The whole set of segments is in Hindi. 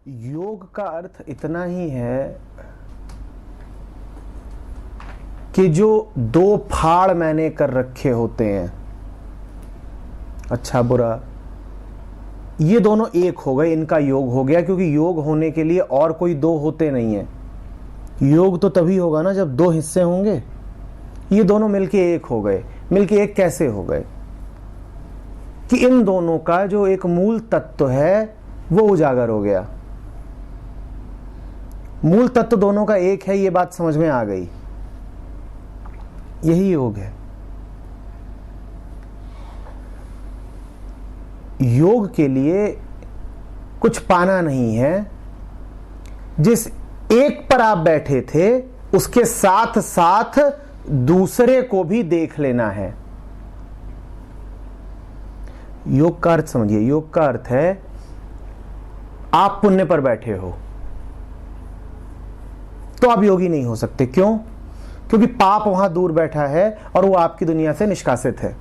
योग का अर्थ इतना ही है कि जो दो फाड़ मैंने कर रखे होते हैं, अच्छा बुरा, ये दोनों एक हो गए, इनका योग हो गया। क्योंकि योग होने के लिए और कोई दो होते नहीं है। योग तो तभी होगा ना जब दो हिस्से होंगे। ये दोनों मिलके एक हो गए। मिलके एक कैसे हो गए? कि इन दोनों का जो एक मूल तत्व है वो उजागर हो गया। मूल तत्व दोनों का एक है, ये बात समझ में आ गई। यही योग है। योग के लिए कुछ पाना नहीं है। जिस एक पर आप बैठे थे उसके साथ साथ दूसरे को भी देख लेना है। योग का अर्थ समझिए। योग का अर्थ है आप पुण्य पर बैठे हो तो आप योगी नहीं हो सकते। क्यों? क्योंकि पाप वहां दूर बैठा है और वो आपकी दुनिया से निष्कासित है।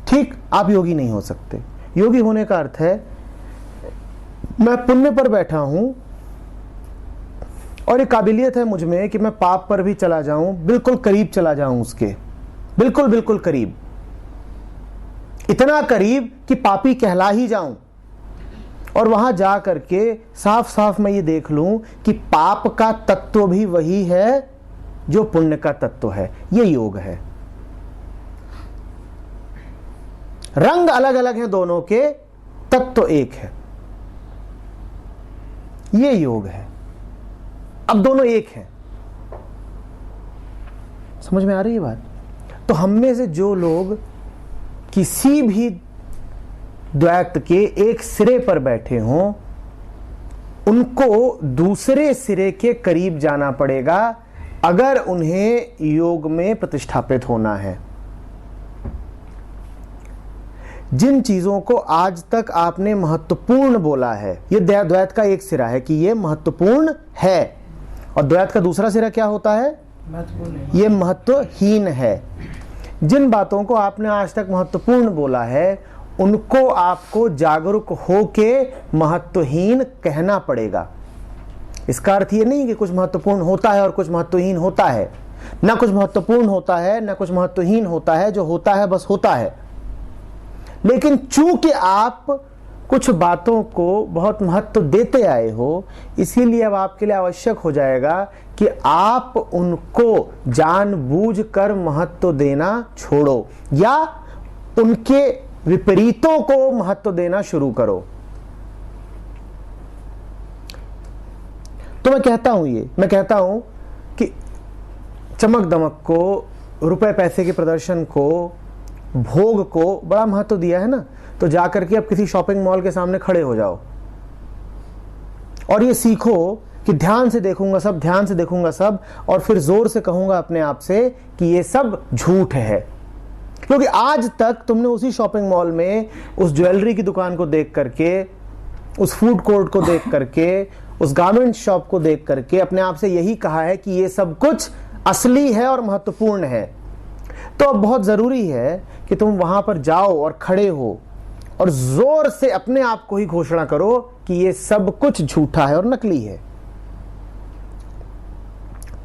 ठीक, आप योगी नहीं हो सकते। योगी होने का अर्थ है मैं पुण्य पर बैठा हूं और एक काबिलियत है मुझ में कि मैं पाप पर भी चला जाऊं, बिल्कुल करीब चला जाऊं उसके, बिल्कुल बिल्कुल करीब, इतना करीब कि पापी कहला ही जाऊं। और वहां जा करके साफ साफ मैं ये देख लूं कि पाप का तत्व भी वही है जो पुण्य का तत्व है। ये योग है। रंग अलग अलग हैं दोनों के, तत्व एक है। ये योग है। अब दोनों एक हैं। समझ में आ रही है बात? तो हम में से जो लोग किसी भी द्वैत के एक सिरे पर बैठे हों, उनको दूसरे सिरे के करीब जाना पड़ेगा अगर उन्हें योग में प्रतिष्ठापित होना है। जिन चीजों को आज तक आपने महत्वपूर्ण बोला है, ये द्वैत का एक सिरा है कि ये महत्वपूर्ण है, और द्वैत का दूसरा सिरा क्या होता है? ये महत्वहीन है। जिन बातों को आपने आज तक महत्वपूर्ण बोला है उनको आपको जागरूक होके महत्वहीन कहना पड़ेगा। इसका अर्थ ये नहीं कि कुछ महत्वपूर्ण होता है और कुछ महत्वहीन होता है। ना कुछ महत्वपूर्ण होता है ना कुछ महत्वहीन होता है। जो होता है बस होता है। लेकिन चूंकि आप कुछ बातों को बहुत महत्व देते आए हो, इसीलिए अब आपके लिए आवश्यक हो जाएगा कि आप उनको जानबूझकर महत्व देना छोड़ो या उनके विपरीतों को महत्व देना शुरू करो। तो मैं कहता हूं कि चमक दमक को, रुपए पैसे के प्रदर्शन को, भोग को बड़ा महत्व दिया है ना, तो जाकर के अब किसी शॉपिंग मॉल के सामने खड़े हो जाओ और ये सीखो कि ध्यान से देखूंगा सब, ध्यान से देखूंगा सब, और फिर जोर से कहूंगा अपने आप से कि ये सब झूठ है। क्योंकि आज तक तुमने उसी शॉपिंग मॉल में उस ज्वेलरी की दुकान को देख करके, उस फूड कोर्ट को देख करके, उस गारमेंट शॉप को देख करके अपने आप से यही कहा है कि ये सब कुछ असली है और महत्वपूर्ण है। तो अब बहुत जरूरी है कि तुम वहां पर जाओ और खड़े हो और जोर से अपने आप को ही घोषणा करो कि ये सब कुछ झूठा है और नकली है।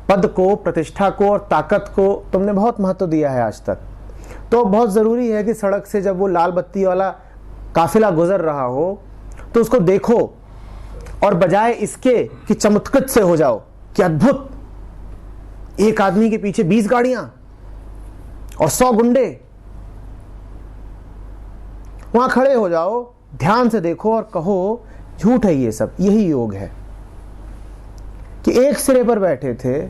पद को, प्रतिष्ठा को और ताकत को तुमने बहुत महत्व दिया है आज तक। तो बहुत जरूरी है कि सड़क से जब वो लाल बत्ती वाला काफिला गुजर रहा हो तो उसको देखो और बजाय इसके कि चमत्कृत से हो जाओ कि अद्भुत, एक आदमी के पीछे 20 गाड़ियां और 100 गुंडे, वहां खड़े हो जाओ, ध्यान से देखो और कहो झूठ है ये सब। यही योग है कि एक सिरे पर बैठे थे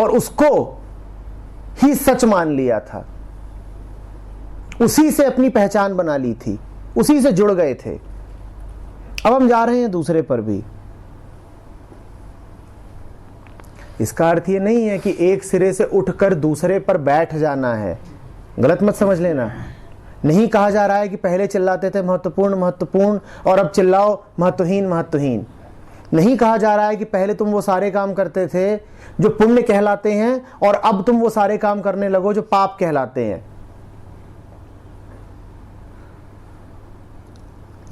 और उसको ही सच मान लिया था, उसी से अपनी पहचान बना ली थी, उसी से जुड़ गए थे। अब हम जा रहे हैं दूसरे पर भी। इसका अर्थ ये नहीं है कि एक सिरे से उठकर दूसरे पर बैठ जाना है, गलत मत समझ लेना। नहीं कहा जा रहा है कि पहले चिल्लाते थे महत्वपूर्ण महत्वपूर्ण और अब चिल्लाओ महत्वहीन महत्वहीन। नहीं कहा जा रहा है कि पहले तुम वो सारे काम करते थे जो पुण्य कहलाते हैं और अब तुम वो सारे काम करने लगो जो पाप कहलाते हैं।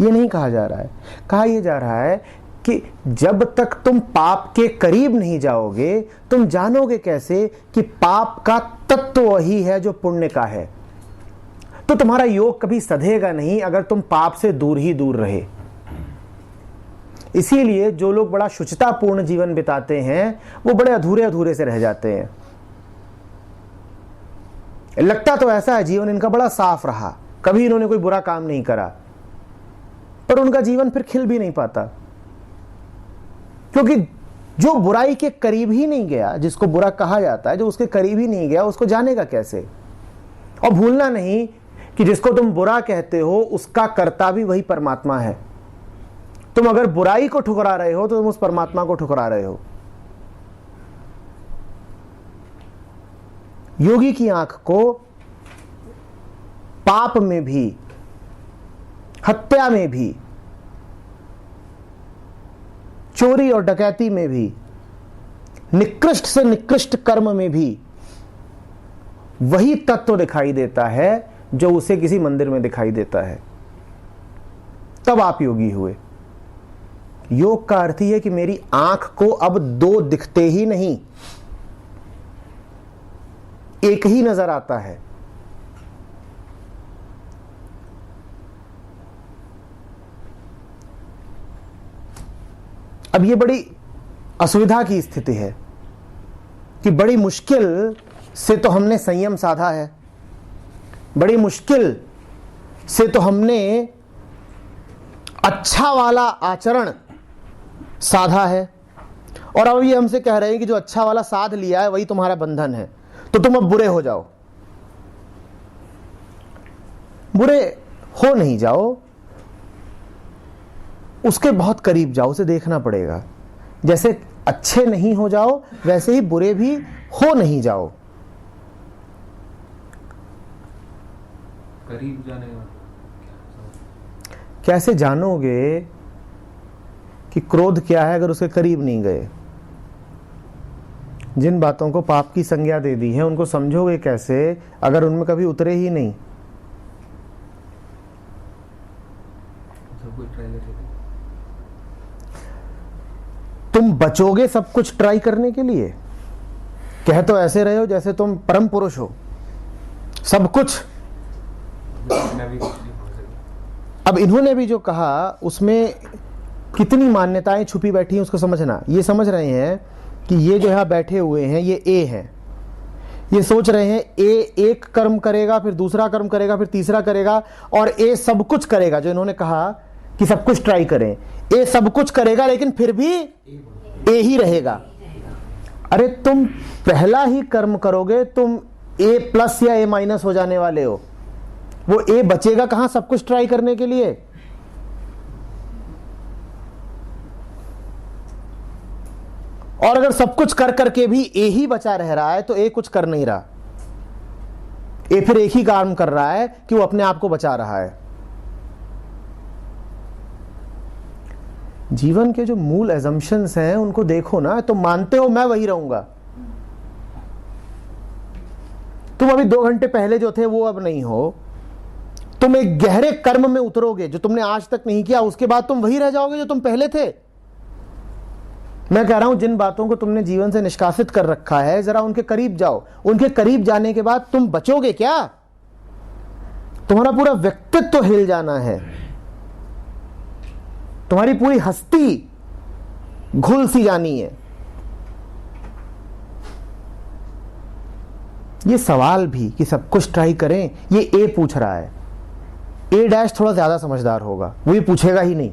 ये नहीं कहा जा रहा है। कहा यह जा रहा है कि जब तक तुम पाप के करीब नहीं जाओगे, तुम जानोगे कैसे कि पाप का तत्व वही है जो पुण्य का है। तो तुम्हारा योग कभी सधेगा नहीं अगर तुम पाप से दूर ही दूर रहे। इसीलिए जो लोग बड़ा शुचितापूर्ण जीवन बिताते हैं वो बड़े अधूरे अधूरे से रह जाते हैं। लगता तो ऐसा है जीवन इनका बड़ा साफ रहा, कभी इन्होंने कोई बुरा काम नहीं करा, पर उनका जीवन फिर खिल भी नहीं पाता, क्योंकि जो बुराई के करीब ही नहीं गया, जिसको बुरा कहा जाता है, जो उसके करीब ही नहीं गया, उसको जानेगा कैसे। और भूलना नहीं कि जिसको तुम बुरा कहते हो उसका कर्ता भी वही परमात्मा है। तुम अगर बुराई को ठुकरा रहे हो तो तुम उस परमात्मा को ठुकरा रहे हो। योगी की आंख को पाप में भी, हत्या में भी, चोरी और डकैती में भी, निकृष्ट से निकृष्ट कर्म में भी वही तत्व दिखाई देता है जो उसे किसी मंदिर में दिखाई देता है। तब आप योगी हुए। योग का अर्थ ही है कि मेरी आंख को अब दो दिखते ही नहीं, एक ही नजर आता है। अब ये बड़ी असुविधा की स्थिति है कि बड़ी मुश्किल से तो हमने संयम साधा है, बड़ी मुश्किल से तो हमने अच्छा वाला आचरण साधा है, और अब ये हमसे कह रहे हैं कि जो अच्छा वाला साध लिया है वही तुम्हारा बंधन है, तो तुम अब बुरे हो जाओ। बुरे हो नहीं जाओ, उसके बहुत करीब जाओ, उसे देखना पड़ेगा। जैसे अच्छे नहीं हो जाओ वैसे ही बुरे भी हो नहीं जाओ। करीब जाने कैसे जानोगे कि क्रोध क्या है अगर उसके करीब नहीं गए? जिन बातों को पाप की संज्ञा दे दी है उनको समझोगे कैसे अगर उनमें कभी उतरे ही नहीं? तुम बचोगे सब कुछ ट्राई करने के लिए? कह तो ऐसे रहे हो जैसे तुम परम पुरुष हो, सब कुछ। अब इन्होंने भी जो कहा उसमें कितनी मान्यताएं छुपी बैठी हैं उसको समझना। ये समझ रहे हैं कि ये जो यहां बैठे हुए हैं ये ए हैं, ये सोच रहे हैं ए एक कर्म करेगा, फिर दूसरा कर्म करेगा, फिर तीसरा करेगा, और ए सब कुछ करेगा। जो इन्होंने कहा कि सब कुछ ट्राई करें, ए सब कुछ करेगा लेकिन फिर भी ए ही रहेगा। अरे तुम पहला ही कर्म करोगे, तुम ए प्लस या ए माइनस हो जाने वाले हो। वो ए बचेगा कहां सब कुछ ट्राई करने के लिए? और अगर सब कुछ कर करके भी ए ही बचा रह रहा है तो ए कुछ कर नहीं रहा। ए फिर एक ही काम कर रहा है कि वो अपने आप को बचा रहा है। जीवन के जो मूल एजम्पशंस हैं उनको देखो ना। तुम मानते हो मैं वही रहूंगा, तुम अभी 2 घंटे पहले जो थे वो अब नहीं हो। तुम एक गहरे कर्म में उतरोगे जो तुमने आज तक नहीं किया, उसके बाद तुम वही रह जाओगे जो तुम पहले थे। मैं कह रहा हूं जिन बातों को तुमने जीवन से निष्कासित कर रखा है जरा उनके करीब जाओ। उनके करीब जाने के बाद तुम बचोगे क्या? तुम्हारा पूरा व्यक्तित्व हिल जाना है, तुम्हारी पूरी हस्ती घुल सी जानी है। ये सवाल भी कि सब कुछ ट्राई करें, ये ए पूछ रहा है। ए डैश थोड़ा ज्यादा समझदार होगा, वो ये पूछेगा ही नहीं।